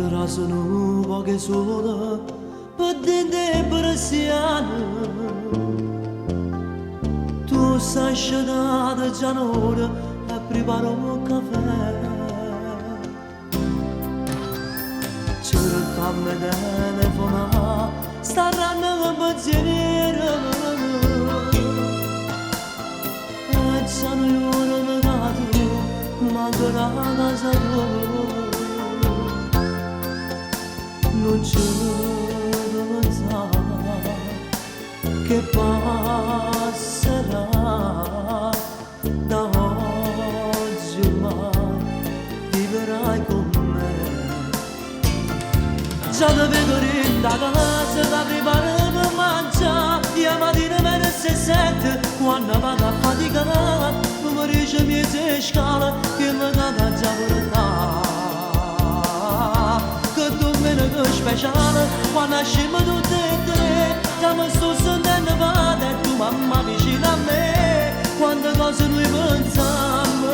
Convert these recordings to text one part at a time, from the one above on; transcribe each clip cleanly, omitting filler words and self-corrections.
Però sono poche sole per dente persiane. Tu sei scenato già un'ora e preparo un caffè. Cercami telefonare, staranno con pensiero. E già non io negato, manco la casa tua. Non c'è da pensare che passerà da oggi ormai vivrai con me. Già ti vedo in da casa da preparare per mangiare, la mattina me ne si sente quando vado a faticare, non mi dice mi si scala che mi cade già portare. Speciale quando usciamo tutti e tre, già mi sto sentendo male e tu mamma vicino a me. Quante cose noi pensiamo,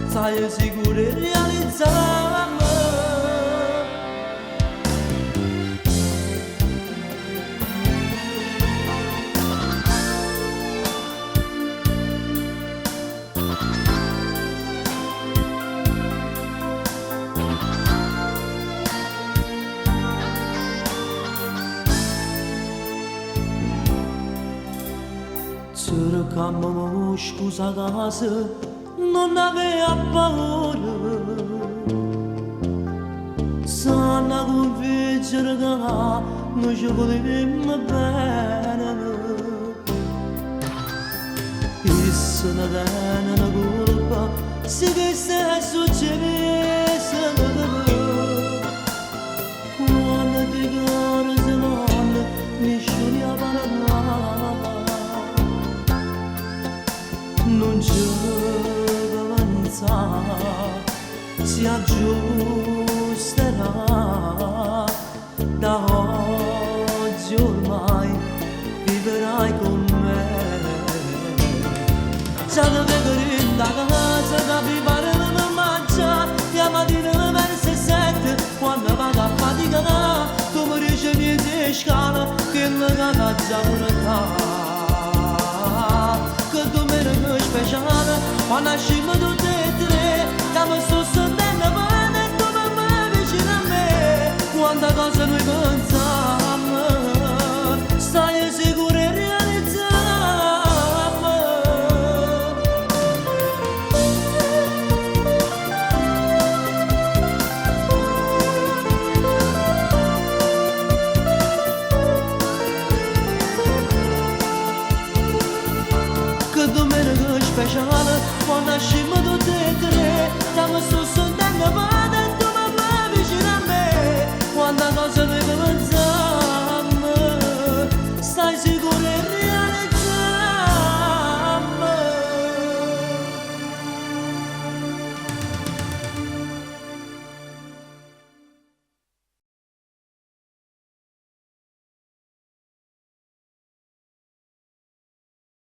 sai sicuro e realizziamo. Cercammo scusa casa, non aveva paura. Sanna convincere che non ci volevamo bene. E se ne tiene una colpa, se che è successo. Quando ti caro se non mi scegli a parlare. Non c'è da pensare, si aggiusterà. Da oggi ormai vivrai con me. Già ti vedo in da casa da preparare per mangiare, la mattina verso 7 quando vado a faticare, tu mi dici mi si scala che mi cade già portare. Speciale, quando usciamo tutti e tre, già mi sto sentendo male e tu mamma vicino a me. Quante cose noi pensiamo, stai sicuro e realizziamo. Che domenica speciale